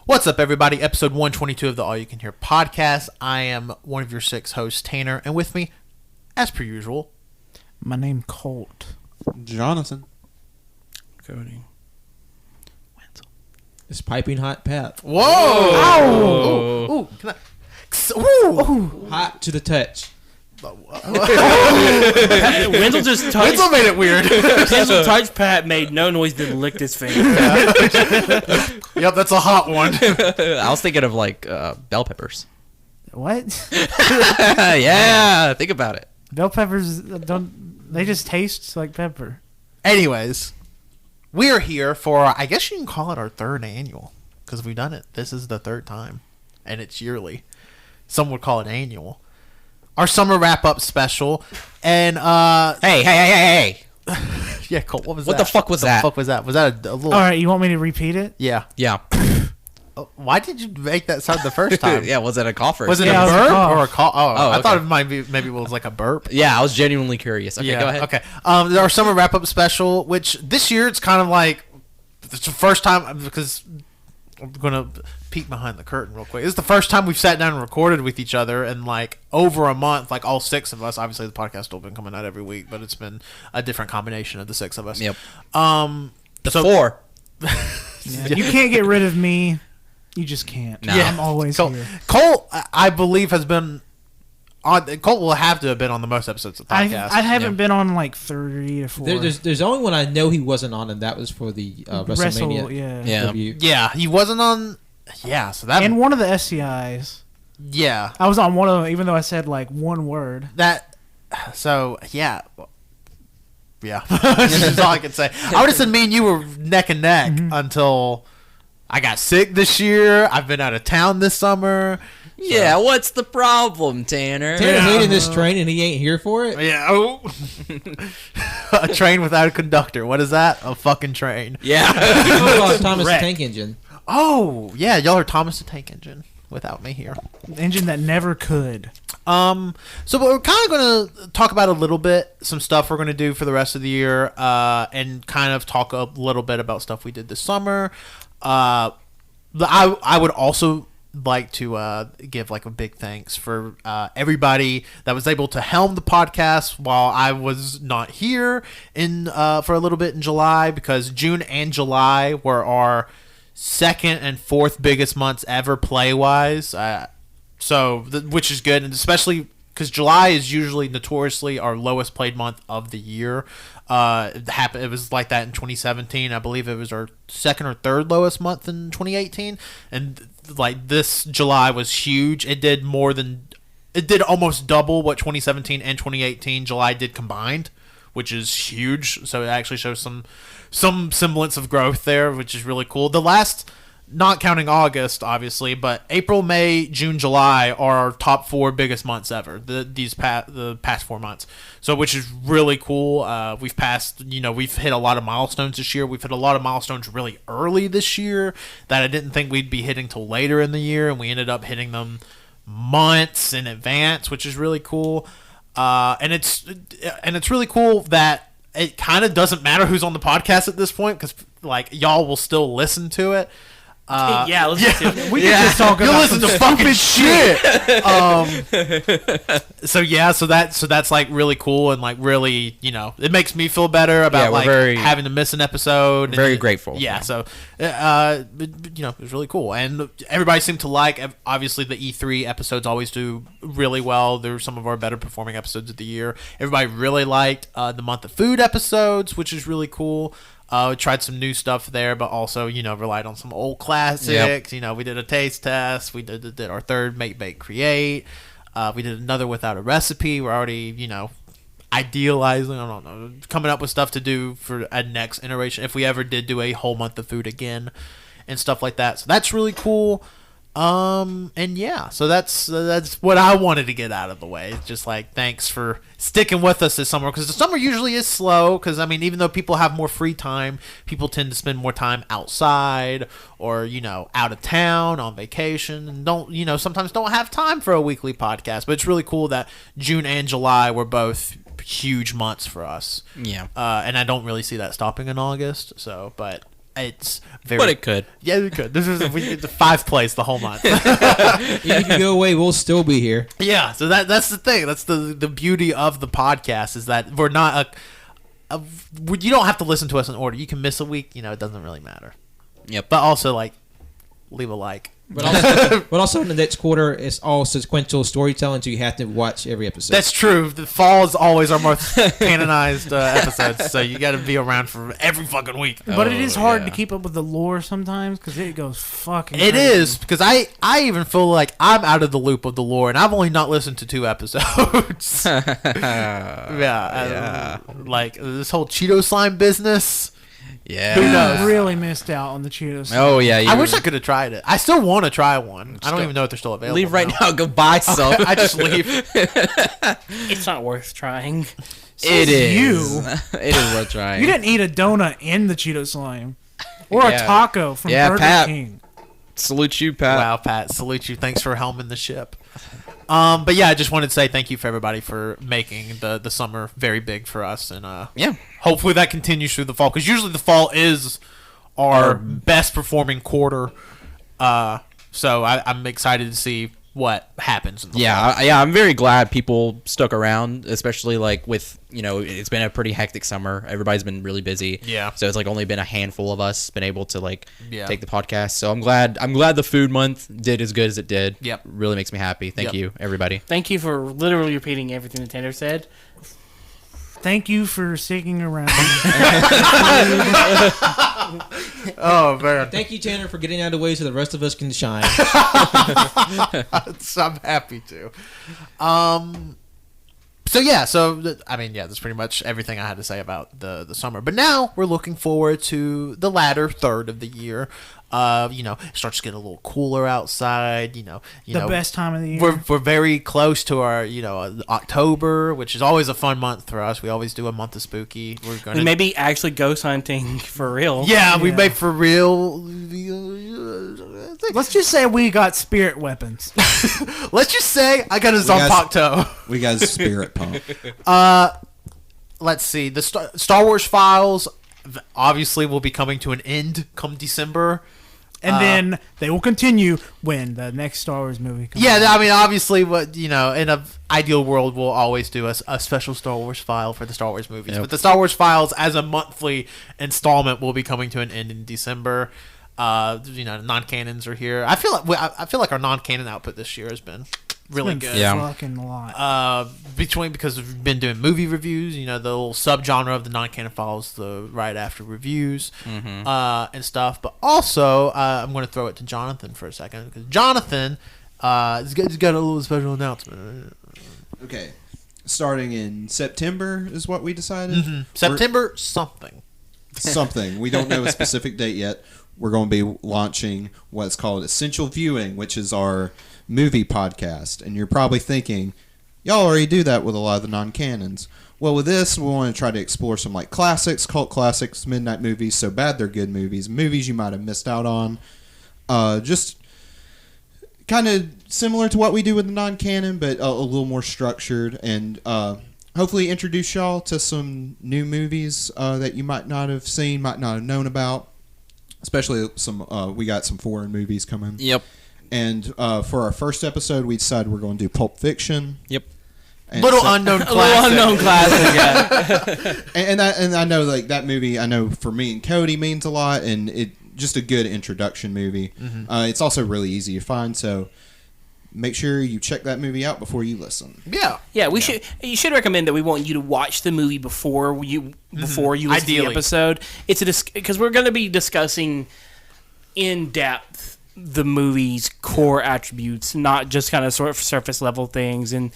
What's up, everybody? Episode 122 of the All You Can Hear podcast. I am one of your 6 hosts, Tanner, and with me, as per usual, my name Colt. Jonathan. Cody. Wenzel. It's piping hot Pat. Whoa! Ow! Ooh! Can I? Ooh! Hot to the touch. Wenzel just touched. Wenzel made it weird. Wenzel touched Pat, made no noise, then licked his finger. Yep, that's a hot one. I was thinking of like bell peppers. What? Yeah, think about it. Bell peppers they just taste like pepper. Anyways, we are here for, I guess you can call it our 3rd annual, because we've done it. This is the 3rd time, and it's yearly. Some would call it annual. Our summer wrap-up special, and Hey. yeah, Colt, what was What that? the fuck was that? What the fuck was that? Was that a little? All right, you want me to repeat it? Yeah. Yeah. Why did you make that sound the first time? Yeah, was it a cough or Was it Yeah, a it was a burp cough. or a call? Oh, I okay. thought it maybe it was like a burp. Yeah, I was genuinely curious. Okay, Yeah, go ahead. Okay. Our summer wrap-up special, which this year it's kind of like it's the first time, because I'm gonna peek behind the curtain real quick. It's the first time we've sat down and recorded with each other in like over a month. Like all 6 of us. Obviously, the podcast still been coming out every week, but it's been a different combination of the 6 of us. Yep. So 4. Yeah, you can't get rid of me. You just can't. No. Yeah. I'm always Colt, here. Colt, I believe, has been on. Colt will have to have been on the most episodes of the podcast. I haven't Yeah. been on like 3 to 4. There's only one I know he wasn't on, and that was for the WrestleMania yeah. review. Yeah, he wasn't on. Yeah, so that. And one of the SCIs. Yeah, I was on one of them, even though I said like one word. that. So yeah. That's all I can say. I would have said me and you were neck and neck until I got sick this year. I've been out of town this summer. Yeah, what's the problem, Tanner? Tanner hated this train, and he ain't here for it. Yeah. Oh. A train without a conductor. What is that? A fucking train. Yeah. Thomas the Wreck. Tank Engine. Oh, yeah. Y'all are Thomas the Tank Engine without me here. The engine that never could. So we're kind of going to talk about a little bit, some stuff we're going to do for the rest of the year, and kind of talk a little bit about stuff we did this summer. I would also like to give like a big thanks for everybody that was able to helm the podcast while I was not here for a little bit in July, because June and July were our 2nd and 4th biggest months ever play wise. Which is good, and especially because July is usually notoriously our lowest played month of the year. It was like that in 2017. I believe it was our 2nd or 3rd lowest month in 2018, and like this July was huge. It did almost double what 2017 and 2018 July did combined, which is huge. So it actually shows some semblance of growth there, which is really cool. The last, not counting August, obviously, but April, May, June, July are our top 4 biggest months ever. The past 4 months, so which is really cool. We've hit a lot of milestones this year. We've hit a lot of milestones really early this year that I didn't think we'd be hitting till later in the year, and we ended up hitting them months in advance, which is really cool. And it's really cool that it kind of doesn't matter who's on the podcast at this point, because like y'all will still listen to it. Yeah, let's just We can just talk You about listen to fucking shit. So that's like really cool, and like really, it makes me feel better about having to miss an episode. Very grateful. Yeah. So, it was really cool, and everybody seemed to like. Obviously, the E3 episodes always do really well. They're some of our better performing episodes of the year. Everybody really liked the month of food episodes, which is really cool. We tried some new stuff there, but also, relied on some old classics. Yep. We did a taste test. We did our 3rd Make, Bake, Create. We did another Without a Recipe. We're already, idealizing, I don't know, coming up with stuff to do for a next iteration if we ever did do a whole month of food again and stuff like that. So that's really cool. And yeah, so that's what I wanted to get out of the way. It's just like, thanks for sticking with us this summer, because the summer usually is slow, because I mean, even though people have more free time, people tend to spend more time outside or, out of town on vacation, and sometimes don't have time for a weekly podcast. But it's really cool that June and July were both huge months for us. Yeah. And I don't really see that stopping in August. So, but It's very. But it could. Yeah, it could. This is we get the 5th place the whole month. Even if you go away, we'll still be here. Yeah, so that's the thing. That's the beauty of the podcast is that we're not you don't have to listen to us in order. You can miss a week. It doesn't really matter. Yep. But also, leave a like. But also in the next quarter, it's all sequential storytelling, so you have to watch every episode. That's true. The fall is always our most canonized episodes, so you got to be around for every fucking week. But it is hard to keep up with the lore sometimes because it goes fucking. It crazy. is because I even feel like I'm out of the loop of the lore, and I've only not listened to 2 episodes. Yeah. Like this whole Cheeto slime business. Yeah. Who knows? I really missed out on the Cheetos. Oh yeah. I wish I could have tried it. I still want to try one. I don't go- even know if they're still available. Leave right now. Go buy some. I just leave. It's not worth trying. It is. You. It is worth trying. You didn't eat a donut in the Cheeto slime, or a Yeah. taco from Yeah, Burger Pat. King. Salute you, Pat. Wow, Pat, salute you. Thanks for helming the ship. But yeah, I just wanted to say thank you for everybody for making the summer very big for us, and Yeah. hopefully that continues through the fall because usually the fall is our best performing quarter. So I'm excited to see what happens in the fall. Yeah, I'm very glad people stuck around, especially with it's been a pretty hectic summer. Everybody's been really busy. Yeah. So it's only been a handful of us been able to Yeah. take the podcast. So I'm glad the food month did as good as it did. Yep. Really makes me happy. Thank Yep. you, everybody. Thank you for literally repeating everything the Tanner said. Thank you for sticking around. Oh man, Thank you, Tanner, for getting out of the way so the rest of us can shine. I'm happy to. So yeah, that's pretty much everything I had to say about the summer. But now we're looking forward to the latter third of the year. It starts to get a little cooler outside. The best time of the year. We're very close to our October, which is always a fun month for us. We always do a month of spooky. We're gonna We maybe actually ghost hunting for real. yeah, we Yeah. make for real. Let's just say we got spirit weapons. Let's just say I got a got- Zonpokto. We got a spirit pump. Let's see. The Star Wars Files obviously will be coming to an end come December. And then they will continue when the next Star Wars movie comes Yeah, out. I mean, obviously, in an ideal world, we'll always do a special Star Wars file for the Star Wars movies. Yep. But the Star Wars Files as a monthly installment will be coming to an end in December. Non-canons are here. I feel like our non-canon output this year has been really good. Yeah. Fucking a lot. Because we've been doing movie reviews, the little subgenre of the non-canon files, the right after reviews, and stuff. But also, I'm going to throw it to Jonathan for a second because Jonathan has got a little special announcement. Okay. Starting in September is what we decided. September something. Something. We don't know a specific date yet. We're going to be launching what's called Essential Viewing, which is our movie podcast. And you're probably thinking, y'all already do that with a lot of the non-canons. Well, with this, we want to try to explore some classics, cult classics, midnight movies, so bad they're good movies you might have missed out on. Just kind of similar to what we do with the non-canon, but a little more structured, and hopefully introduce y'all to some new movies that you might not have seen, might not have known about. Especially we got some foreign movies coming. Yep. And for our first episode, we decided we're going to do Pulp Fiction. Yep. And Little so- unknown A classic. little unknown classic, yeah. and I know that movie. I know for me and Cody means a lot, and it just a good introduction movie. It's also really easy to find, so make sure you check that movie out before you listen. Yeah. Yeah, you should recommend that we want you to watch the movie before you listen to Ideally. the episode. It's because we're going to be discussing in depth the movie's core attributes, not just kind of sort of surface level things, and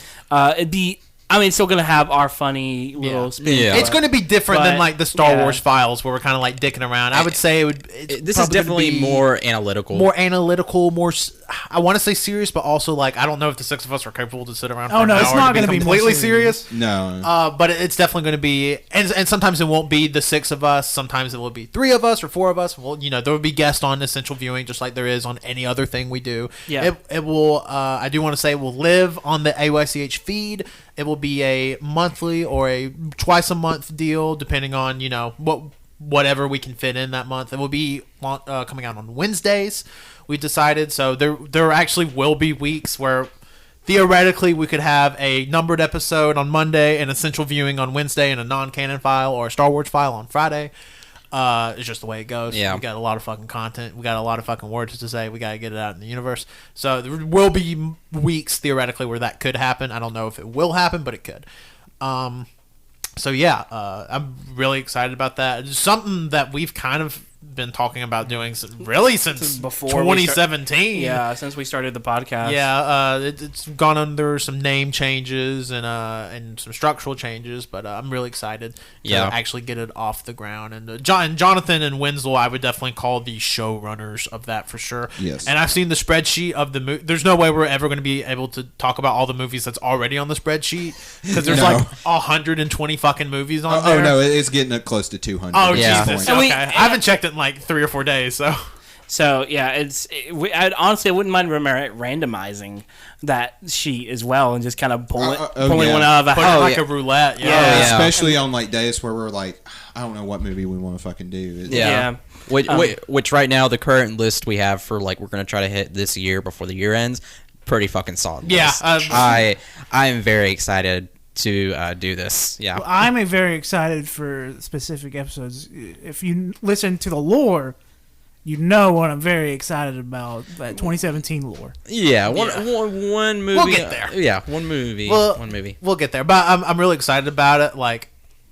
it's still going to have our funny little spin. Yeah. It's going to be different than But, the Star yeah. Wars Files where we're kind of dicking around. I would say This is definitely more analytical. more analytical, more. I want to say serious, but also I don't know if the six of us are capable to sit around. For Oh, an no, it's hour not to gonna be more completely serious. serious. No. But it's definitely going to be, and sometimes it won't be the six of us. Sometimes it will be three of us or four of us. Well, there will be guests on Essential Viewing, just like there is on any other thing we do. Yeah. It will. I do want to say it will live on the AYCH feed. It will be a monthly or a twice a month deal, depending on what whatever we can fit in that month. It will be coming out on Wednesdays, we decided. So there actually will be weeks where theoretically we could have a numbered episode on Monday, an essential viewing on Wednesday, and a non-canon file or a Star Wars file on Friday. It's just the way it goes. Yeah. We got a lot of fucking content. We got a lot of fucking words to say. We got to get it out in the universe. So there will be weeks theoretically where that could happen. I don't know if it will happen, but it could. So yeah, I'm really excited about that. It's something that we've kind of been talking about doing since Before 2017. Yeah, since we started the podcast. Yeah, it's gone under some name changes and some structural changes, but I'm really excited to actually get it off the ground. And Jonathan and Winslow, I would definitely call the showrunners of that for sure. Yes. And I've seen the spreadsheet of the movie. There's no way we're ever going to be able to talk about all the movies that's already on the spreadsheet because there's like 120 fucking movies on there. Oh no, it's getting up close to 200. Oh Yeah. Jesus! And Okay, I haven't checked it in like 3 or 4 days. So yeah, honestly, I wouldn't mind randomizing that sheet as well and just kind of pulling one out of a put it hat. like a roulette. Yeah. Especially on like days where we're like, I don't know what movie we want to fucking do. Yeah. Which right now the current list we have for like we're gonna try to hit this year before the year ends, pretty fucking solid. Yeah, list. I'm very excited to do this. Yeah. Well, I'm very excited for specific episodes. If you listen to the lore, you know what I'm very excited about. That 2017 lore. Yeah, one movie. We'll get there. Yeah, one movie. We'll get there, but I'm really excited about it.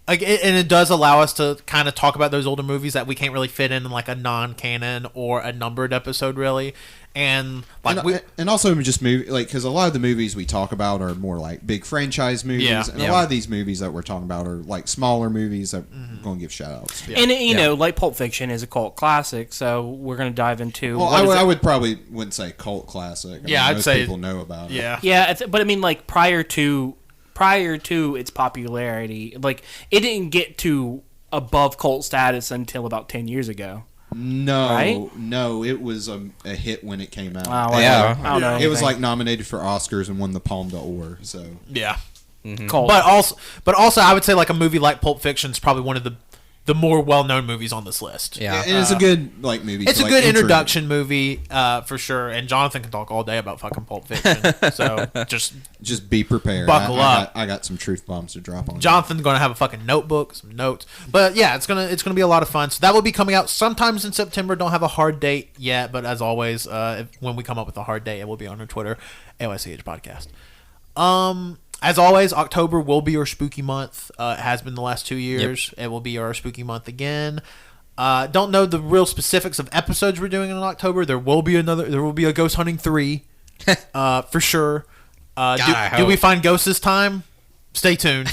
And it does allow us to kind of talk about those older movies that we can't really fit in like a non-canon or a numbered episode, really. And and also just movie because a lot of the movies we talk about are more like big franchise movies, and a lot of these movies that we're talking about are like smaller movies that we're going to give shout outs. And you know, like Pulp Fiction is a cult classic, so we're going to dive into. Well, I would probably wouldn't say cult classic. I mean, I'd most say people know about it. Yeah, but I mean, like prior to its popularity, like it didn't get to above cult status until about 10 years ago. No, right? No, it was a hit when it came out. I don't know. It was like nominated for Oscars and won the Palme d'Or. So yeah, cult. but also, I would say like a movie like Pulp Fiction is probably one of the more well-known movies on this list. Yeah, and it's a good movie. It's to, a like, good introduction movie for sure. And Jonathan can talk all day about fucking Pulp Fiction, so just be prepared. Buckle up. I got some truth bombs to drop on. Jonathan's gonna have a fucking notebook, some notes. But yeah, it's gonna be a lot of fun. So that will be coming out sometimes in September. Don't have a hard date yet, but as always, when we come up with a hard date, it will be on our Twitter, AllYouCanHear podcast. As always, October will be our spooky month. It has been the last 2 years. Yep. It will be our spooky month again. Don't know the real specifics of episodes we're doing in October. There will be a Ghost Hunting 3 for sure. Do we find ghosts this time? Stay tuned.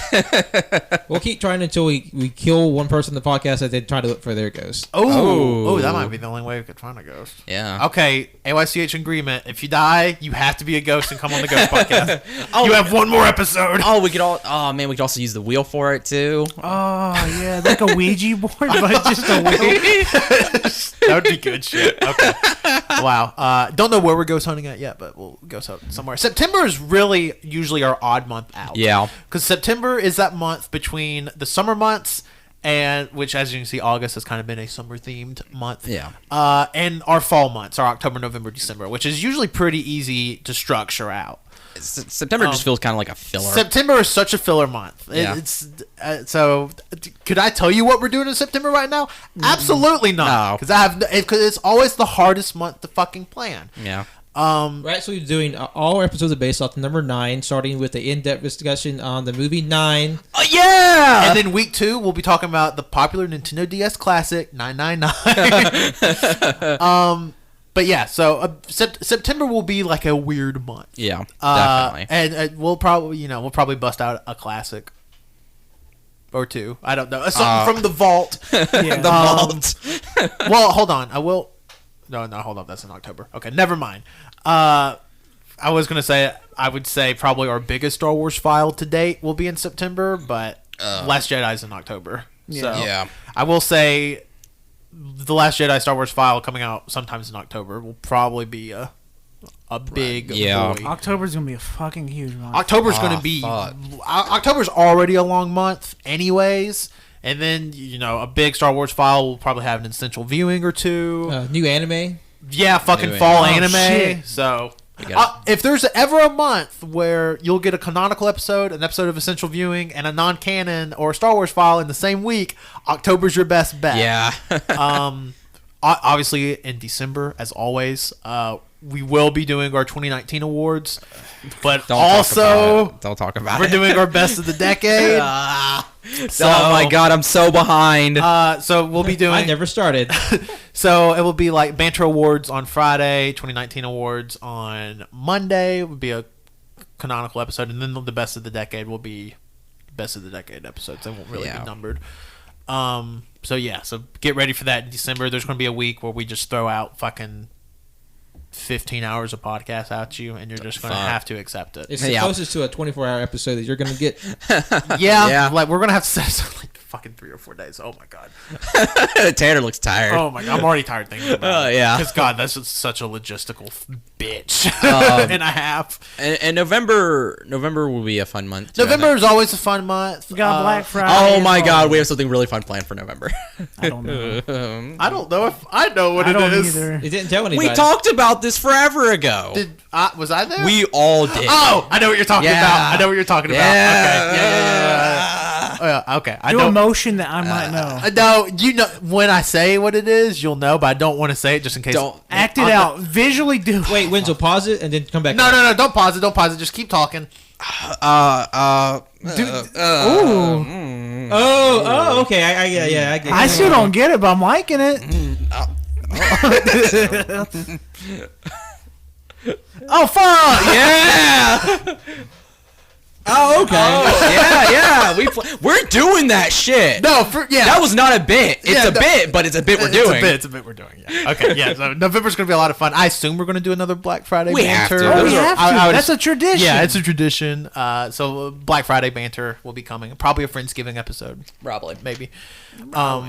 We'll keep trying until we kill one person in the podcast and then try to look for their ghost. Oh, that might be the only way we could find a ghost. Yeah. Okay, AYCH agreement. If you die, you have to be a ghost and come on the Ghost Podcast. You have one more episode. We could also use the wheel for it too. Oh yeah, like a Ouija board, but just a wheel. That would be good shit. Okay. Wow. Don't know where we're ghost hunting at yet, but we'll ghost hunt somewhere. September is really usually our odd month out. Yeah. Because September is that month between the summer months, and which, as you can see, August has kind of been a summer-themed month. Yeah. And our fall months, our October, November, December, which is usually pretty easy to structure out. September just feels kind of like a filler. September is such a filler month. Yeah. So could I tell you what we're doing in September right now? Absolutely not. No. Because it's always the hardest month to fucking plan. Yeah. We're actually doing all our episodes are based off the number 9, starting with the in-depth discussion on the movie 9. Oh yeah! And then week 2, we'll be talking about the popular Nintendo DS classic 999. But yeah, so September will be like a weird month. Yeah, definitely. And we'll probably bust out a classic or two. I don't know, something from the vault. Yeah. The vault. Well, hold on. I will. No, hold on. That's in October. Okay, never mind. I was gonna say I would say probably our biggest Star Wars file to date will be in September, but Last Jedi's in October. So Yeah. I will say the Last Jedi Star Wars file coming out sometimes in October will probably be a big Yeah. boy. October's gonna be a fucking huge month. October's going to be fuck. October's already a long month anyways, And then, a big Star Wars file will probably have an essential viewing or two. New anime. Yeah, fucking New fall anime. anime. Shit. So, got if there's ever a month where you'll get a canonical episode, an episode of essential viewing, and a non-canon or Star Wars file in the same week, October's your best bet. Yeah. Obviously, in December, as always, we will be doing our 2019 awards, but Don't talk about we're it. doing our best of the decade. Oh my god, I'm so behind. So we'll be doing. I never started. So it will be like Banter Awards on Friday, 2019 Awards on Monday would be a canonical episode, and then the best of the decade will be best of the decade episodes. They won't really be numbered. So get ready for that in December. There's going to be a week where we just throw out fucking 15 hours of podcast at you, and you're just going to have to accept it. It's the closest to a 24-hour episode that you're going to get. Yeah, like we're going to have to set aside like fucking 3 or 4 days. Oh my god. Tanner looks tired. Oh my god, I'm already tired thinking about it. Yeah. Because god, that's just such a logistical bitch and a half. And November will be a fun month. too, I November think. is always a fun month. We got Black Friday. Oh my and god, all. we have something really fun planned for November. I don't know. I don't know if I know what I it don't is. either. It didn't tell anybody. We talked about this forever ago. Was I there? We all did. Oh, I know what you're talking Yeah. about. I know what you're talking about. Yeah. Okay. Yeah. Oh, yeah. Okay. I Do don't a motion that I might know. No, when I say what it is, you'll know, but I don't want to say it just in case. Don't. Act it out. Visually do it. Wait, Wenzel, pause it and then come back. No, don't pause it. Don't pause it. Just keep talking. Ooh. Oh, okay. I get it. I still don't get it, but I'm liking it. Oh, fuck! Yeah. Oh, okay. Yeah. We're doing that shit. No, That was not a bit. It's Yeah, a bit, but it's a bit we're doing. It's a bit we're doing. Yeah. Okay. Yeah. So November's gonna be a lot of fun. I assume we're gonna do another Black Friday We have banter. to. Oh, we have to. I would That's a tradition. Yeah, it's a tradition. So Black Friday banter will be coming. Probably a Friendsgiving episode. Probably. Maybe. But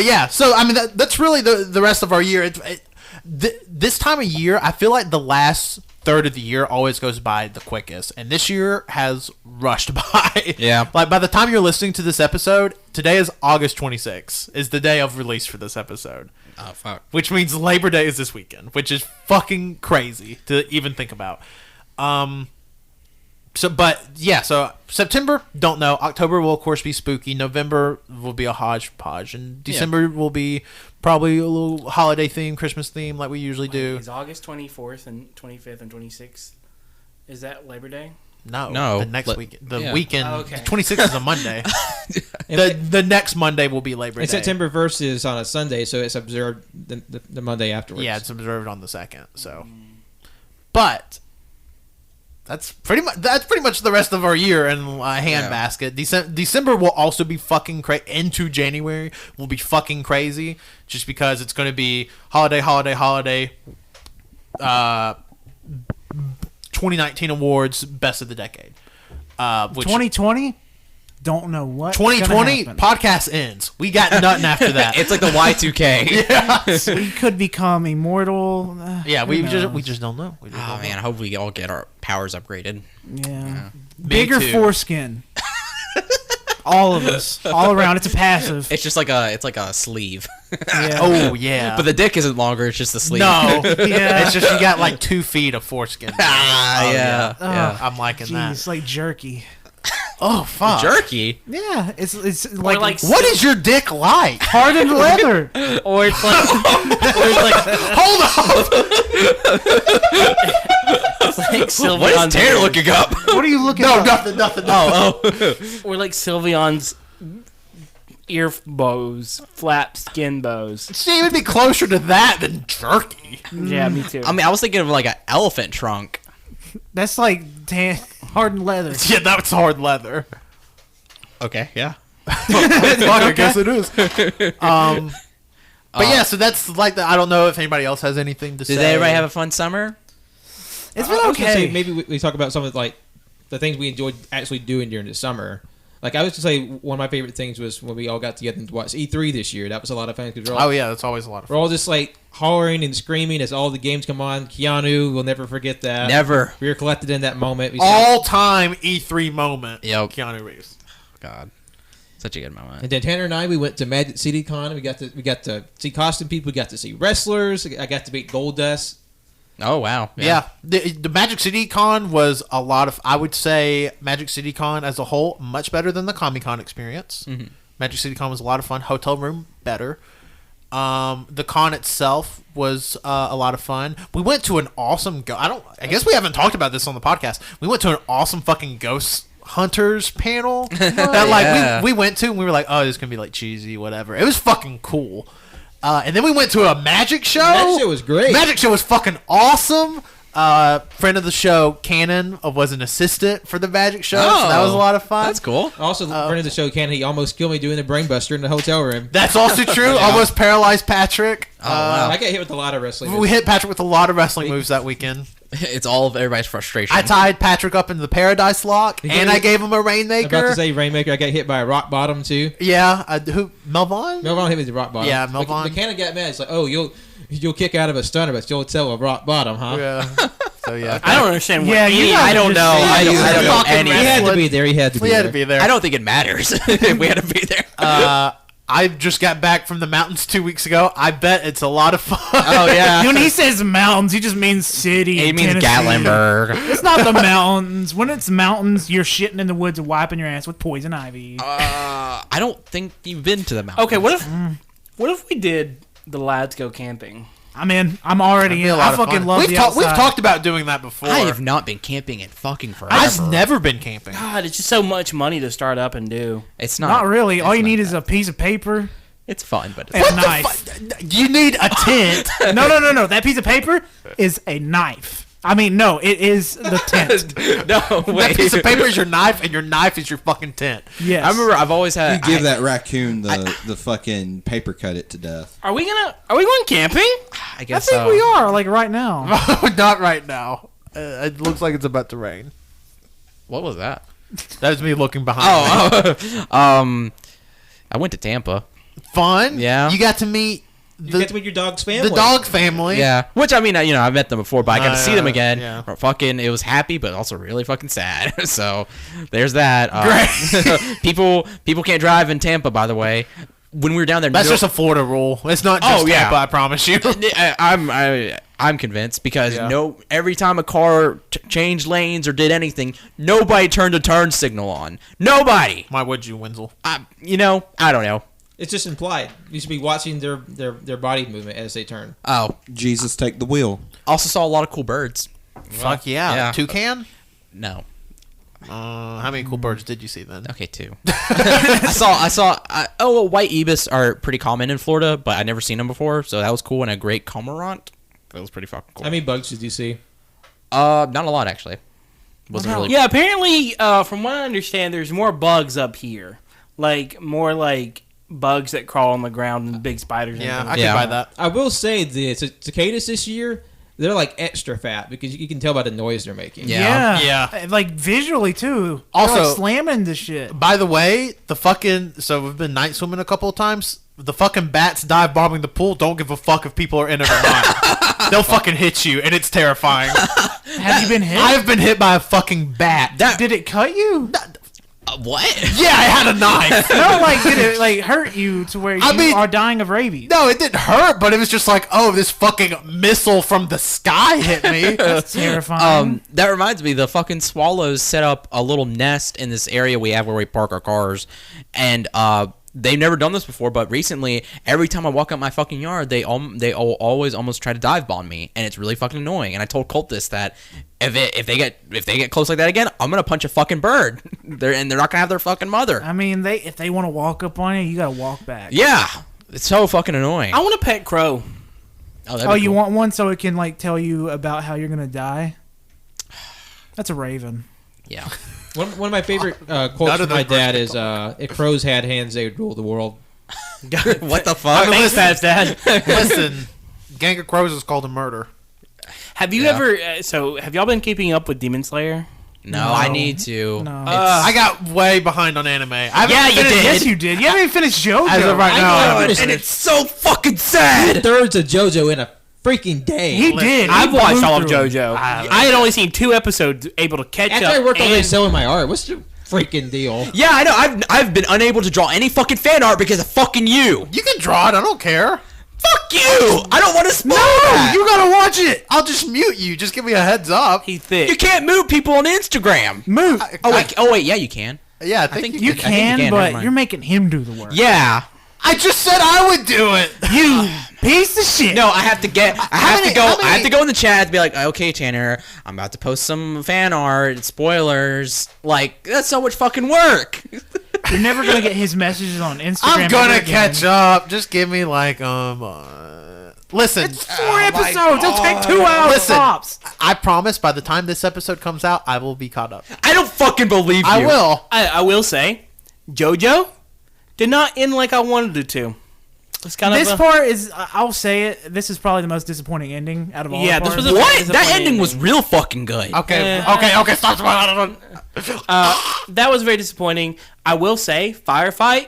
yeah, so I mean that's really the rest of our year. This time of year, I feel like the last third of the year always goes by the quickest, and this year has rushed by. Yeah. Like by the time you're listening to this episode, today is August 26th, is the day of release for this episode. Oh fuck. Which means Labor Day is this weekend, which is fucking crazy to even think about. So September, don't know. October will of course be spooky. November will be a hodgepodge, and December will be probably a little holiday theme, Christmas theme, like we usually do. Is August 24th and 25th and 26th? Is that Labor Day? No, the next week, weekend. Oh, okay. The 26th is a Monday. the next Monday will be Labor Day. And September 1st is on a Sunday, so it's observed the Monday afterwards. Yeah, it's observed on the 2nd. So, but that's pretty much the rest of our year in handbasket. December will also be fucking crazy. Into January will be fucking crazy, just because it's going to be holiday. 2019 awards, best of the decade. 2020? Don't know what. 2020 podcast ends. We got nothing after that. It's like the Y2K. We could become immortal. Yeah, Who we knows? just don't know. We just Oh don't man, I hope we all get our powers upgraded. Yeah. Me Bigger too. foreskin. All of us, all around. It's a passive. It's just like a sleeve. Yeah. Oh yeah, But the dick isn't longer, it's just the sleeve. no, Yeah. it's just you got like 2 feet of foreskin. Yeah. I'm liking that. Jeez, like jerky. Oh fuck, Jerky. Yeah, it's Like, like what is your dick like? hardened leather. or it's like, Hold on. it's like Sylveon's, What is Tanner looking up? What are you looking No, at? nothing. or like Sylveon's ear bows, flap skin bows. See, it would be closer to that than jerky. Yeah, me too. I mean, I was thinking of like an elephant trunk. That's like hardened leather. Yeah, that's hard leather. Okay, yeah. I guess it is. But yeah, so that's like I don't know if anybody else has anything to say. Did everybody have a fun summer? It's I been was gonna say, okay. maybe we talk about some of like the things we enjoyed actually doing during the summer. Like I was to say, one of my favorite things was when we all got together and watched E3 this year. That was a lot of fun because Oh yeah, that's always a lot of we're fun. all just like hollering and screaming as all the games come on. Keanu, we'll never forget that. Never. We were collected in that moment. We saw- All-time E3 moment. Yep. Keanu Reeves. God. Such a good moment. And then Tanner and I, we went to Magic City Con. We got to see costume people. We got to see wrestlers. I got to meet Goldust. Oh, wow. Yeah. The Magic City Con was a lot of, I would say Magic City Con as a whole, much better than the Comic-Con experience. Mm-hmm. Magic City Con was a lot of fun. Hotel room, better. The con itself was a lot of fun. We went to an awesome, I guess we haven't talked about this on the podcast. We went to an awesome fucking Ghost Hunters panel that like we went to, and we were like, oh, this is gonna be like cheesy, whatever. It was fucking cool. And then we went to a magic show. Magic show was great. Magic show was fucking awesome. Friend of the show, Cannon, was an assistant for the magic show, so that was a lot of fun. That's cool. Also, friend of the show, Ken, he almost killed me doing the brainbuster in the hotel room. That's also true. Almost paralyzed Patrick. wow. I got hit with a lot of wrestling. We hit Patrick with a lot of wrestling moves that weekend. It's all of everybody's frustration. I tied Patrick up into the Paradise Lock, and I gave him a I'm Rainmaker. about to say Rainmaker. I got hit by a rock bottom too. Yeah, who? Melvon? Melvon hit me with the rock bottom. Yeah, Melvon. The Cannon got mad. It's like, oh, you'll kick out of a stunner, but you'll tell a rock bottom, huh? Yeah. So yeah, I don't understand. Yeah, What you any- guys I don't just know. say I don't know fucking any. He had to wrestling. be there. He had to be we there. had to be there. I don't think it matters if we had to be there. I just got back from the mountains 2 weeks ago. I bet it's a lot of fun. Oh, yeah. When he says mountains, he just means city. It in means Tennessee. Gatlinburg. It's not the mountains. When it's mountains, you're shitting in the woods and wiping your ass with poison ivy. I don't think you've been to the mountains. Okay, what if we did the lads go camping? I'm in. I'm already in. I fucking love We've the We've outside. talked about doing that before. I have not been camping in fucking forever. I've never been camping. God, it's just so much money to start up and do. It's not. Not really. All it's you not need is bad. a piece of paper It's fun, but and it's a knife. You need a tent. No. That piece of paper is a knife. I mean, no, it is the tent. no That way. piece of paper is your knife, and your knife is your fucking tent. Yes. I remember I've always You had. give that raccoon the fucking paper cut it to death. Are we going camping? I I guess think so. we are, like, right now. Not right now. It looks like it's about to rain. What was that? That is me looking behind. me. I went to Tampa. Fun. Yeah. You got to meet You get to meet your dog's family. the dog family. Yeah, which I mean, I've met them before, but I got to see them again. yeah. It was happy, but also really fucking sad. So there's that. Great. people can't drive in Tampa, by the way. When we were down there, That's just a Florida rule. It's not just Oh, yeah. Tampa, I promise you. I'm convinced because Yeah. every time a car changed lanes or did anything, nobody turned a turn signal on. Nobody. Why would you, Wenzel? I don't know. It's just implied. You should be watching their body movement as they turn. Oh, Jesus, take the wheel. also saw a lot of cool birds. Fuck yeah. yeah. Toucan? No. How many cool birds did you see then? Okay, 2. White ibis are pretty common in Florida, but I'd never seen them before, so that was cool. And a great cormorant. That was pretty fucking cool. How many bugs did you see? Not a lot actually. Wasn't really. Yeah, apparently, from what I understand, there's more bugs up here. More bugs that crawl on the ground than big spiders. and Yeah, things. I Yeah. can buy that. I will say this: cicadas this year, they're like extra fat because you can tell by the noise they're making. Yeah. Yeah. Like, visually, too. Also- They're, like, slamming the shit. By the way, so we've been night swimming a couple of times. The fucking bats dive bombing the pool don't give a fuck if people are in it or not. They'll fucking hit you, and it's terrifying. Have you been hit? I've been hit by a fucking bat. Did it cut you? What? Yeah, I had a knife. No, did it, hurt you to where you are dying of rabies? No, it didn't hurt, but it was just like, oh, this fucking missile from the sky hit me. That's terrifying. That reminds me, the fucking swallows set up a little nest in this area we have where we park our cars, and they've never done this before, but recently, every time I walk out my fucking yard, they always almost try to dive bomb me, and it's really fucking annoying. And I told Cultist that if they get close like that again, I'm gonna punch a fucking bird. They're not gonna have their fucking mother. I mean, if they want to walk up on you, you gotta walk back. Yeah, it's so fucking annoying. I want a pet crow. Oh, you want one so it can tell you about how you're gonna die? That's a raven. Yeah. One of my favorite quotes None from of my those dad is, "If crows had hands, they would rule the world." What the fuck? Thanks, Dad. Listen, Gang of Crows is called a murder. Have you ever? Have y'all been keeping up with Demon Slayer? No, I need to. No. I got way behind on anime. Yeah, you did. Yes, you did. You haven't even finished JoJo. As of right I now, know, And it's so fucking sad. 2/3 of JoJo in a freaking day. He did. I've He watched blew all of through it. JoJo. I had only seen 2 episodes, able to catch After up. I worked all day and- selling my art, what's the freaking deal. Yeah, I know. I've been unable to draw any fucking fan art because of fucking you. You can draw it. I don't care. Fuck you! I don't want to spoil No, that. you gotta watch it. I'll just mute you. Just give me a heads up. He thick. You can't move people on Instagram. Move. Oh wait, yeah, you can. Yeah, I think You I think you can, can, never but mind. you're making him do the work. Yeah. I just said I would do it. You piece of shit. No, I have to get. I have to go. how many- I have to go in the chat and be like, okay, Tanner, I'm about to post some fan art. Spoilers. Like that's so much fucking work. You're never gonna get his messages on Instagram. I'm gonna ever again. catch up. Just give me like listen. It's 4 episodes. It'll take 2 hours. Listen, Tops. I promise by the time this episode comes out, I will be caught up. I don't fucking believe you. I will. I will say, JoJo did not end like I wanted it to. It's kind This of part is. I'll say it. This is probably the most disappointing ending out of all. Yeah, the this parts. was a- What? It's a That funny ending was ending. real fucking good. Okay, Uh, okay. Stop. that was very disappointing. I will say, Firefight,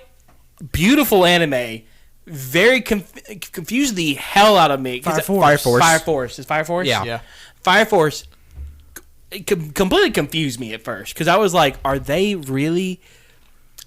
beautiful anime, very confused the hell out of me. 'Cause Fire Force. Fire Force. Fire Force is Fire Force. Yeah. Yeah. Fire Force completely confused me at first because I was like, are they really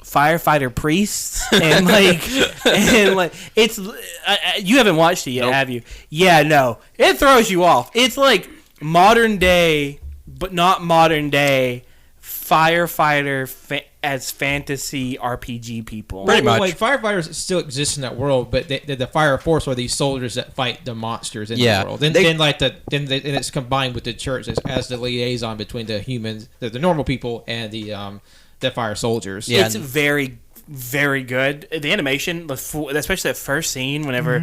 firefighter priests? And like it's you haven't watched it yet, have you? Yeah, no, it throws you off. It's like modern day, but not modern day firefighter as fantasy RPG people. Pretty much. Like firefighters still exist in that world, but the fire force are these soldiers that fight the monsters in Yeah. the world. Then it's combined with the church as the liaison between the humans, the normal people, and the fire soldiers. Yeah. It's very, very good. The animation, especially that first scene, whenever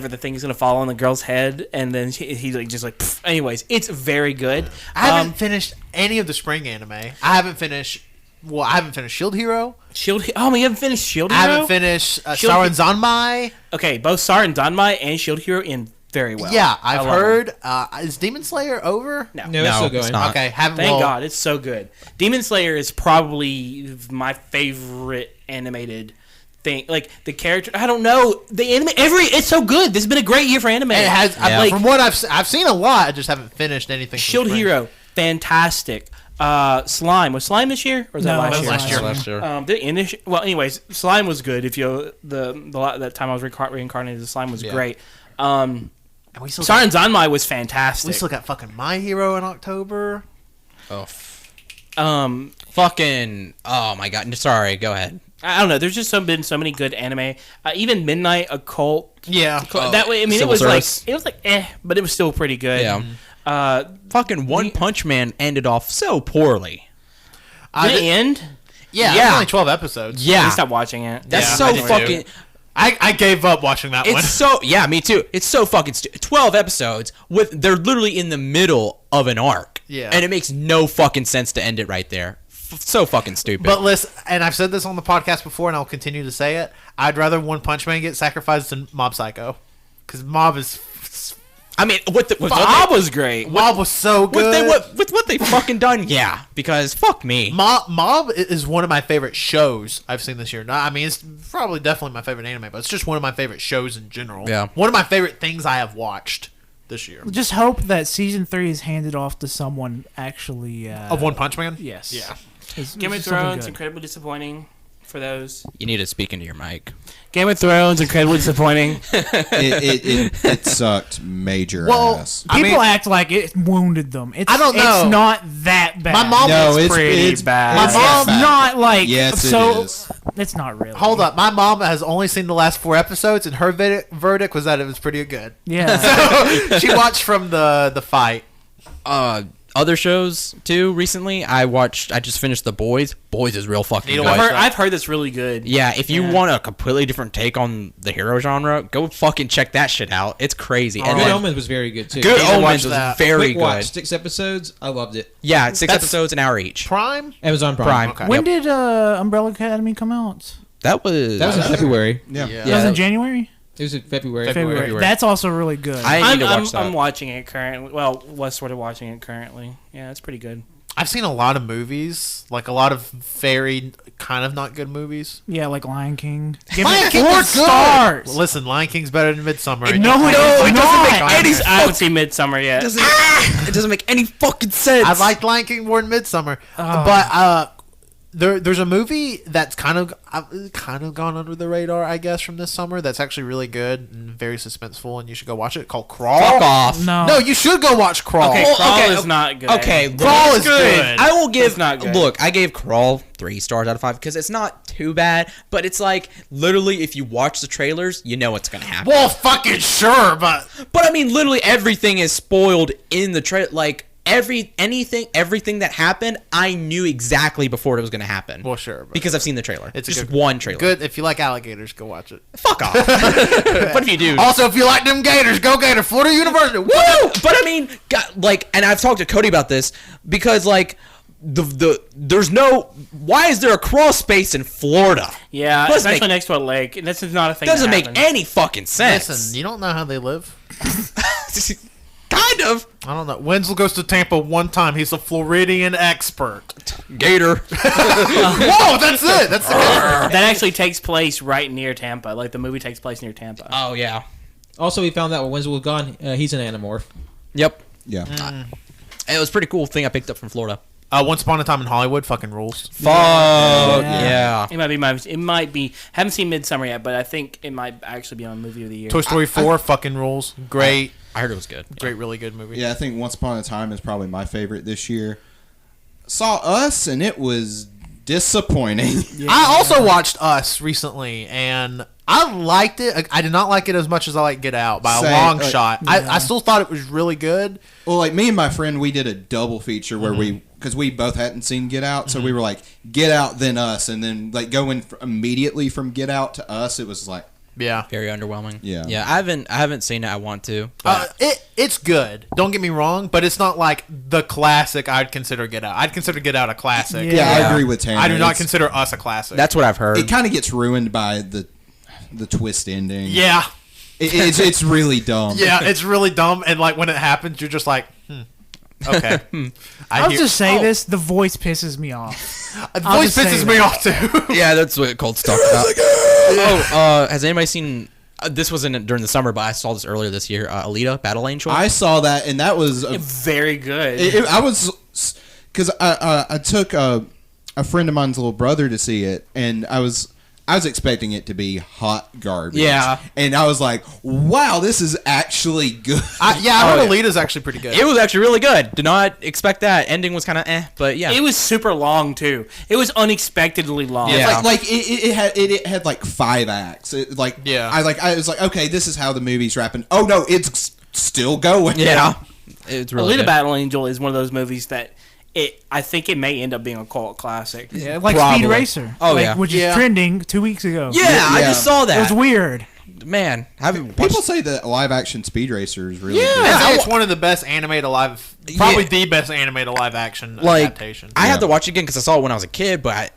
the thing's gonna fall on the girl's head, and then he's like just like. Pff. Anyways, it's very good. I haven't finished any of the spring anime. I haven't finished Shield Hero. Shield. Oh, you haven't finished Shield I Hero? haven't finished Shield Sarin Zanmai. Okay, both Sar and Danmai and Shield Hero in very well. Yeah, I I've love heard. Is Demon Slayer over? them. No, it's still going. it's not. Okay, haven't. Thank well, God, it's so good. Demon Slayer is probably my favorite animated thing. Like the character, I don't know the anime. It's so good. This has been a great year for anime. It has. Yeah. From what I've seen a lot. I just haven't finished anything. from Shield spring. Hero, fantastic. Slime was Slime this year or was that No, last it was year? last year. Last year. The initial. Well, anyways, Slime was good. If you that time I was reincarnated, the Slime was great. And we still Sar got, and Zanmai was fantastic. we still got fucking My Hero in October. Oh, fucking. Oh my god. Sorry. Go ahead. I don't know. There's just been so many good anime. Even Midnight Occult. Yeah. That way, I mean, Civil it Service. was like but it was still pretty good. Yeah. Fucking One Punch Man ended off so poorly. Did it end? Yeah. Yeah. It's only 12 episodes. Yeah. I stopped watching it. That's Yeah, so I did too. fucking. I gave up watching that one. It's so yeah, me too. It's so fucking 12 episodes they're literally in the middle of an arc. Yeah. And it makes no fucking sense to end it right there. So fucking stupid. But listen, and I've said this on the podcast before, and I'll continue to say it. I'd rather One Punch Man get sacrificed than Mob Psycho, because Mob is. I mean, Bob was great. Mob was so good. with what they fucking done, yeah. Because fuck me. Mob is one of my favorite shows I've seen this year. I mean, it's probably definitely my favorite anime, but it's just one of my favorite shows in general. Yeah. One of my favorite things I have watched this year. Just hope that season 3 is handed off to someone actually. Of One Punch Man? Yes. Yeah. Game of Thrones, incredibly disappointing for those. You need to speak into your mic. Game of Thrones, incredibly disappointing. It sucked major Well, ass. People act like it wounded them. It's, I don't know. It's not that bad. My mom No, is it's pretty bad. My It's mom, not like Yes, it so. is. It's not really. hold up. My mom has only seen the last 4 episodes, and her verdict was that it was pretty good. Yeah. She watched from the fight. Other shows too recently. I just finished The Boys. Boys is real fucking Need to good. watch that. I've heard that's really good. Yeah, if you want a completely different take on the hero genre, go fucking check that shit out. It's crazy. And Good then Omens was very good too. Good Need to watch Omens was that. very Quick watch, good. 6 episodes. I loved it. Yeah, 6 That's- episodes, an hour each. Prime? Amazon Prime. Prime. Okay. When did Umbrella Academy come out? That was That was in February. Yeah. That was in January. It was in February. February. That's also really good. I need to watch that. I'm watching it currently. Well, was sort of watching it currently. Yeah, it's pretty good. I've seen a lot of movies, like a lot of very kind of not good movies. Yeah, like Lion King. Give Lion it King 4 was good. stars. Well, listen, Lion King's better than Midsummer. No, it doesn't make I haven't seen Midsummer yet. it doesn't make any fucking sense. I liked Lion King more than Midsummer, but there's a movie that's kind of gone under the radar, I guess, from this summer. That's actually really good and very suspenseful, and you should go watch it. Called Crawl. Fuck off. No, you should go watch Crawl. Okay, Well, Crawl okay, is not good. Okay, Crawl is good. I will give. It's not good. Look, I gave Crawl 3 stars out of 5 because it's not too bad, but it's like literally if you watch the trailers, you know what's gonna happen. Well, fucking sure, but But I mean, literally everything is spoiled in the trailer. Like everything that happened, I knew exactly before it was gonna happen. well, sure, but Because I've seen the trailer. It's a just good- one trailer. good. If you like alligators, go watch it. Fuck off. But if you do, Also, if you like them Gators, go Gator. Florida University. Woo! But I mean, like, and I've talked to Cody about this because like there's no. Why is there a crawl space in Florida? Yeah, Doesn't especially make- next to a lake. And this is not a thing. Doesn't that make happens. any fucking sense. Listen, you don't know how they live. Kind of. I don't know. Wenzel goes to Tampa one time. He's a Floridian expert. Gator. Whoa, that's it. That's the That actually takes place right near Tampa. Like the movie takes place near Tampa. Oh yeah. Also, we found out when Wenzel was gone, he's an Animorph. Yep. Yeah. It was a pretty cool thing I picked up from Florida. Once Upon a Time in Hollywood fucking rules. Fuck yeah. It might be my. It might be. Haven't seen Midsummer yet, but I think it might actually be on movie of the year. Toy Story 4 fucking rules. Great, I heard it was good. great, really good movie. Yeah, I think Once Upon a Time is probably my favorite this year. Saw Us, and it was disappointing. I also watched Us recently, and I liked it. I did not like it as much as I like Get Out by a Same, long like- shot. I still thought it was really good. Well, like me and my friend, we did a double feature where because we both hadn't seen Get Out, so we were like Get Out, then Us, and then like going immediately from Get Out to Us, it was like Yeah. Very underwhelming. Yeah. Yeah, I haven't seen it. I want to. But It's good. Don't get me wrong, but it's not like the classic I'd consider Get Out. I'd consider Get Out a classic. yeah, I Yeah. agree with Tanner. I do not It's- consider Us a classic. that's what I've heard. It kind of gets ruined by the twist ending. yeah. It's really dumb. Yeah, it's really dumb, and like when it happens, you're just like, okay. I'll just say oh, this: the voice pisses me off. The I'll voice just say pisses me that. off too. Yeah, that's what Colt's talking about. Has anybody seen? This wasn't during the summer, but I saw this earlier this year. Alita: Battle Angel. I saw that, and that was Very good. I was because I took a friend of mine's little brother to see it, and I was expecting it to be hot garbage. Yeah. And I was like, wow, this is actually good. I heard Alita's actually pretty good. It was actually really good. Did not expect that. Ending was kind of but yeah. It was super long too. It was unexpectedly long. Yeah. Like it had like 5 acts. It, like Yeah. I was like, okay, this is how the movie's wrapping. Oh no, it's still going. yeah. It's really Alita good. Battle Angel is one of those movies that I think it may end up being a cult classic. Yeah, like Probably. Speed Racer. Oh, like, yeah. which Yeah. is trending 2 weeks ago. Yeah, I Yeah. just saw It was that. weird. Man, haven't People watched. say that live action Speed Racer is really I good. think it's one of the best animated live, probably Yeah. the best animated live action Like, adaptation. I had Yeah. to watch it again because I saw it when I was a kid. But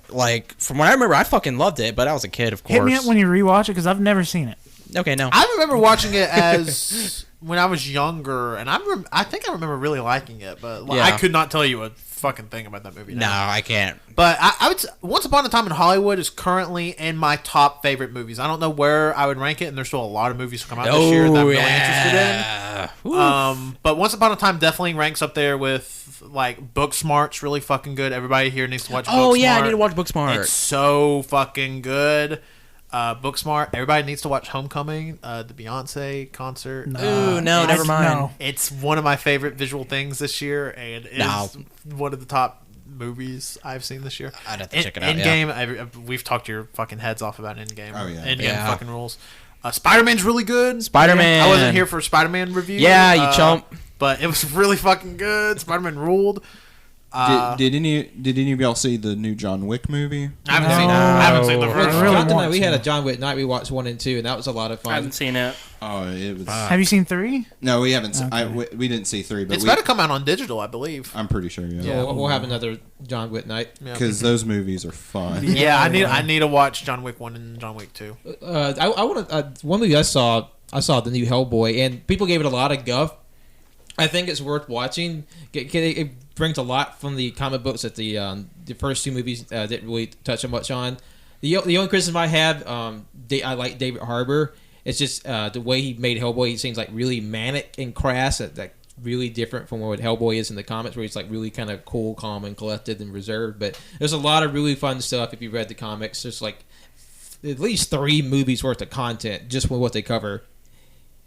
from what I remember, I fucking loved it. But I was a kid, of course. Hit me up when you rewatch it because I've never seen it. Okay, no. I remember watching it as when I was younger, and I think I remember really liking it, but like, Yeah. I could not tell you a fucking thing about that movie. No, now. I can't. But I would. Once Upon a Time in Hollywood is currently in my top favorite movies. I don't know where I would rank it, and there's still a lot of movies to come out this year that I'm really interested in. Woo. But Once Upon a Time definitely ranks up there with like Booksmart's really fucking good. Everybody here needs to watch. Oh Booksmart. yeah, I need to watch Booksmart. It's so fucking good. Booksmart. Everybody needs to watch Homecoming, the Beyonce concert. Ooh, no, never mind. No. It's one of my favorite visual things this year, and it's No. one of the top movies I've seen this year. I'd have to check it out, Endgame, we've talked your fucking heads off about Endgame. Oh, yeah. Endgame Yeah. fucking rules. Spider-Man's really good. Spider-Man. I wasn't here for Spider-Man review. Yeah, you chump. But it was really fucking good. Spider-Man ruled. Did any of y'all see the new John Wick movie? I haven't No. seen. I haven't seen the I first. really Jonathan and I, want we had to. a John Wick night. We watched 1 and 2, and that was a lot of I fun. haven't seen it. Oh, it was. Have you seen 3? No, we haven't. Okay. We didn't see 3, but It's we, about to come out on digital, I believe. I'm pretty sure. So Yeah, we'll have another John Wick night. Yeah. because those movies are fun. Yeah, I need to watch John Wick 1 and John Wick 2. I want to. One movie I saw the new Hellboy, and people gave it a lot of guff. I think it's worth watching. It brings a lot from the comic books that the first 2 movies didn't really touch so much on. The only criticism I have, I like David Harbour. It's just the way he made Hellboy. He seems like really manic and crass. That really different from what Hellboy is in the comics, where he's like really kind of cool, calm, and collected and reserved. But there's a lot of really fun stuff if you read the comics. There's like at least 3 movies worth of content just from what they cover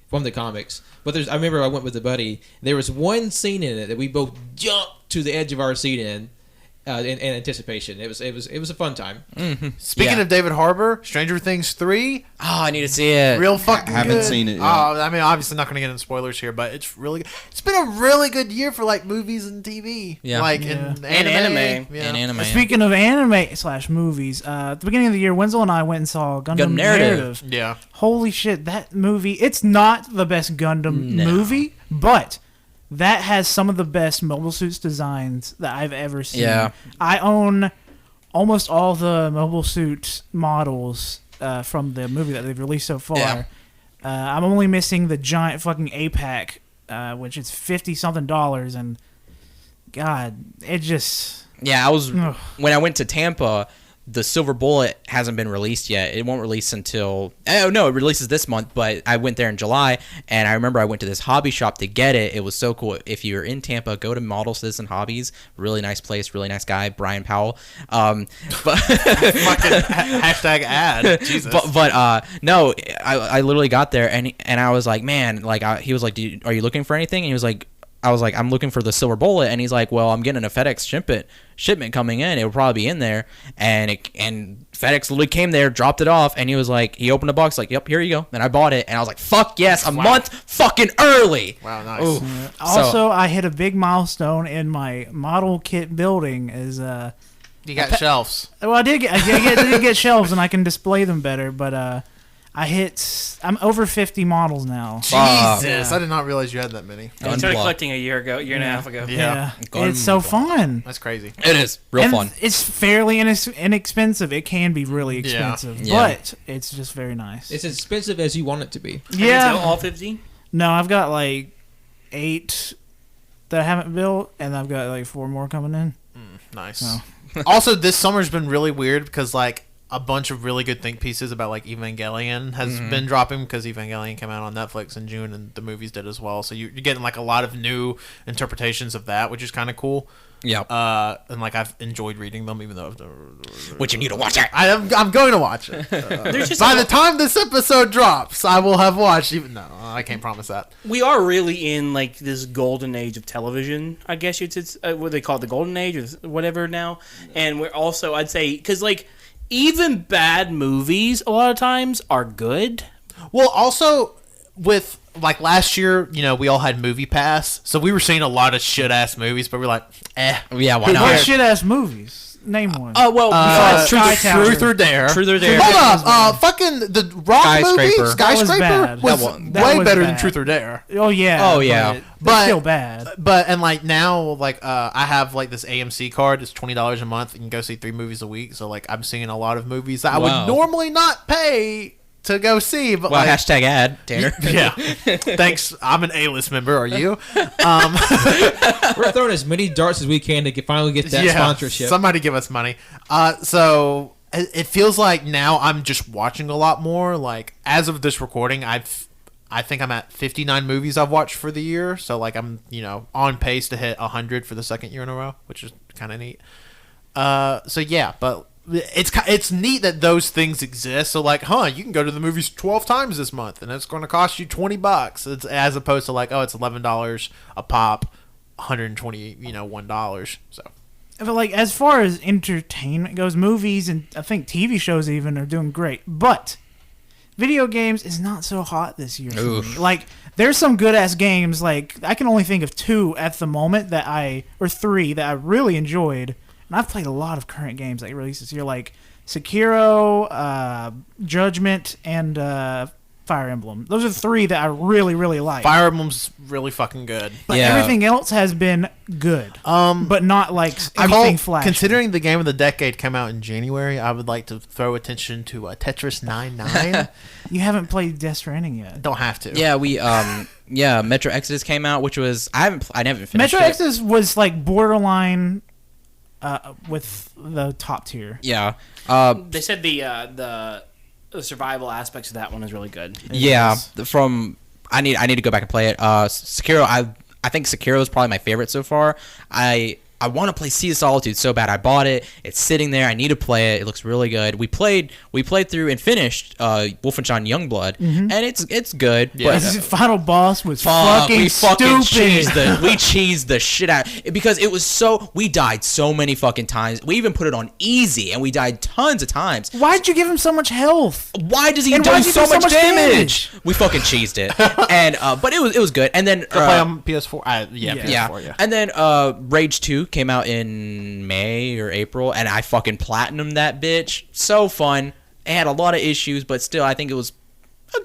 from the comics. But I remember I went with a buddy. There was one scene in it that we both jumped to the edge of our seat in anticipation. It was a fun time. Speaking of David Harbour, Stranger Things 3, Oh, I need to see it. real fucking haven't good. seen it yet. I mean, obviously not going to get into spoilers here, but it's really good. It's been a really good year for like movies and TV. Yeah. Like Yeah. and anime. Yeah. And anime. Speaking of anime/movies, at the beginning of the year, Wenzel and I went and saw Gundam Narrative. Yeah. Holy shit, that movie! It's not the best Gundam No. movie, but that has some of the best mobile suits designs that I've ever seen. Yeah. I own almost all the mobile suit models from the movie that they've released so far. Yeah. I'm only missing the giant fucking APAC, which is $50-something, and God, it just Yeah, I was Ugh. when I went to Tampa. The Silver Bullet hasn't been released yet. It won't release until it releases this month. But I went there in July, and I remember I went to this hobby shop to get it. It was so cool. If you're in Tampa, go to Model Citizen Hobbies. Really nice place, really nice guy, Brian Powell. But Fucking hashtag ad. Jesus. but no, I literally got there and I was like, man, like he was like, are you looking for anything? And he was like. I was like, I'm looking for the Silver Bullet, and he's like, well, I'm getting a FedEx shipment coming in. It will probably be in there, and FedEx literally came there, dropped it off, and he was like, he opened the box, like, yep, here you go, and I bought it, and I was like, fuck yes, a month fucking early. Wow, nice. Ooh. also I hit a big milestone in my model kit building. Is You got shelves. well, I did get shelves, and I can display them better, but I'm over 50 models now. Fuck. Jesus, I did not realize you had that many. I started Gunpla. collecting a year and a half ago. Yeah. It's so fun. That's crazy. It is real And fun. It's fairly inexpensive. It can be really expensive, Yeah. but it's just very nice. It's as expensive as you want it to be. Yeah. all 50. No, I've got like 8 that I haven't built, and I've got like 4 more coming in. Nice. So. Also, this summer's been really weird because like a bunch of really good think pieces about like Evangelion has been dropping because Evangelion came out on Netflix in June and the movies did as well. So you're getting like a lot of new interpretations of that, which is kind of cool. Yeah. And like I've enjoyed reading them, even though Which you need to watch it. I'm going to watch it. There's just By the time this episode drops, I will have watched. Even no, I can't promise that. we are really in like this golden age of television. I guess it's what they call it, the golden age or whatever now. And we're also, I'd say, because like even bad movies a lot of times are good. Well, also with like last year, you know, we all had Movie Pass, so we were seeing a lot of shit ass movies, but we're like, Yeah, why What not? shit ass movies? Name one. Oh well, besides Sky Tower. Truth or Dare. Truth or Dare. Hold up, fucking the Rock movie, Skyscraper. Skyscraper, That was bad. That way was better bad. than Truth or Dare. Oh yeah. Oh, yeah. But still bad. But and like now, like I have like this AMC card. It's $20 a month. You can go see 3 movies a week. So like I'm seeing a lot of movies that I Wow. would normally not pay to go see. But Well, like, hashtag ad, Tanner. yeah, thanks. I'm an A-list member. Are you? We're throwing as many darts as we can to finally get that sponsorship. Somebody give us money. So it feels like now I'm just watching a lot more. Like as of this recording, I think I'm at 59 movies I've watched for the year. So like I'm on pace to hit 100 for the second year in a row, which is kind of neat. So yeah, but it's neat that those things exist. So like, you can go to the movies 12 times this month, and it's going to cost you $20. It's as opposed to like, it's $11 a pop, $121. So. But like as far as entertainment goes, movies and I think TV shows even are doing great. But video games is not so hot this year for me. Like there's some good ass games. Like I can only think of 2 at the moment or 3 that I really enjoyed. And I've played a lot of current games that released this year, like Sekiro, Judgment, and Fire Emblem. Those are 3 that I really, really like. Fire Emblem's really fucking good. But Yeah. everything else has been good. But not like anything flashy. Considering the game of the decade came out in January, I would like to throw attention to Tetris 99. You haven't played Death Stranding yet. Don't have to. Yeah, we Metro Exodus came out, which was I never finished Metro it. Exodus was like borderline with the top tier. Yeah. They said the survival aspects of that one is really good. Yeah, from I need to go back and play it. Sekiro, I think Sekiro is probably my favorite so far. I want to play Sea of Solitude so bad. I bought it. It's sitting there. I need to play it. It looks really good. We played through and finished Wolfenstein Youngblood, and it's good. Yeah. But The final boss was we fucking stupid. cheesed the shit out because it was so. We died so many fucking times. We even put it on easy, and we died tons of times. Why'd you give him so much health? Why does he And do why'd you so do so much much damage? We fucking cheesed it, and but it was good. And then Play on PS4. Yeah. PS4. Yeah. and then Rage 2 came out in May or April, and I fucking platinumed that bitch. So fun. It had a lot of issues, but still, I think it was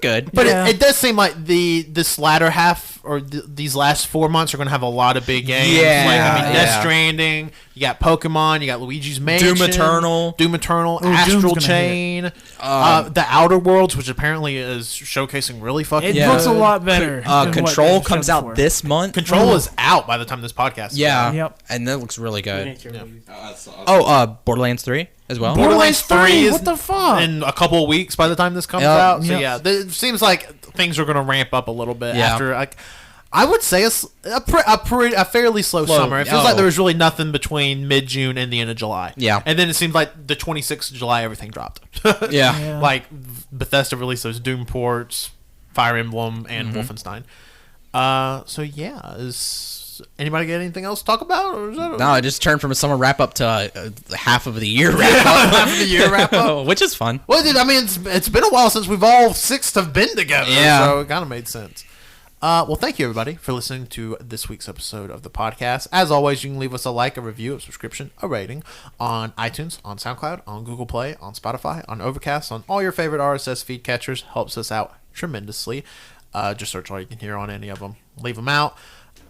good. But Yeah. it does seem like this latter half or these last 4 months are going to have a lot of big games. Yeah, like, I mean, Death yeah. Stranding. You got Pokemon. You got Luigi's Mansion. Doom Eternal, Doom's Astral gonna Chain. The Outer Worlds, which apparently is showcasing really fucking. It good. Yeah. looks a lot better. than what Control they comes showed out before. this month. Control is out by the time this podcast. is Yeah, out. Yep. and that looks really good. Oh, Borderlands 3 as well. Borderlands 3, is what the fuck? in a couple of weeks by the time this comes Yep. out. So Yep. yeah, it seems like things are going to ramp up a little bit Yeah. after. Like, I would say a fairly slow summer. It feels like Oh. there was really nothing between mid June and the end of July. Yeah. and then it seems like the 26th of July everything dropped. Yeah. Yeah. Like Bethesda released those Doom ports, Fire Emblem, and Wolfenstein. So yeah, is anybody got anything else to talk about? Or is that No, it just turned from a summer wrap up to half of the year wrap up. half of the year wrap up? Which is fun. Well, dude, I mean, it's been a while since we've all six have been together, Yeah. so it kind of made sense. Well, thank you, everybody, for listening to this week's episode of the podcast. As always, you can leave us a like, a review, a subscription, a rating on iTunes, on SoundCloud, on Google Play, on Spotify, on Overcast, on all your favorite RSS feed catchers. Helps us out tremendously. Just search All You Can Hear on any of them. Leave them out.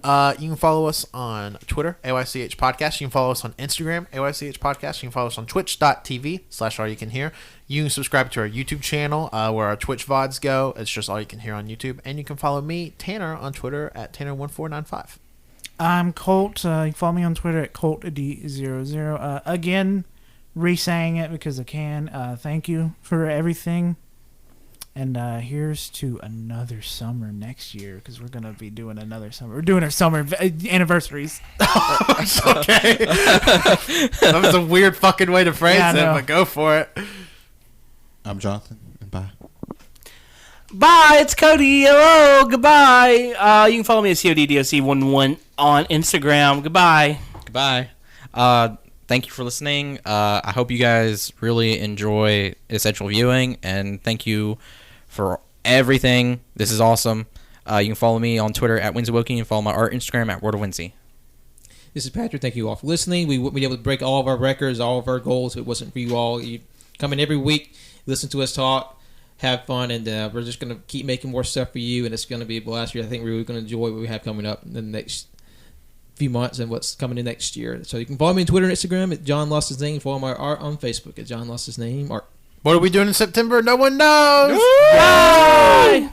You can follow us on Twitter, AYCH Podcast. You can follow us on Instagram, AYCH Podcast. You can follow us on twitch.tv/AllYouCanHear. You can subscribe to our YouTube channel where our Twitch VODs go. It's just All You Can Hear on YouTube. And you can follow me, Tanner, on Twitter at Tanner1495. I'm Colt. You can follow me on Twitter at ColtD00. Again, re-saying it because I can. Thank you for everything. And here's to another summer next year because we're going to be doing another summer. We're doing our summer anniversaries. Okay. That was a weird fucking way to phrase Yeah, I it, know. but go for it. I'm Jonathan, and bye. Bye, it's Cody. Hello, goodbye. You can follow me at CODDOC11 on Instagram. Goodbye. Goodbye. Thank you for listening. I hope you guys really enjoy Essential Viewing, and thank you for everything. This is awesome. You can follow me on Twitter at WinsyWoking. You can follow my art Instagram at Word of Winsy. This is Patrick. Thank you all for listening. We wouldn't be able to break all of our records, all of our goals if it wasn't for you all. You come in every week, listen to us talk, have fun, and we're just going to keep making more stuff for you, and it's going to be a blast for you. I think we're really going to enjoy what we have coming up in the next few months and what's coming in next year. So you can follow me on Twitter and Instagram at John Lost His Name. Follow my art on Facebook at John Lost His Name Art. What are we doing in September? No one knows. Bye.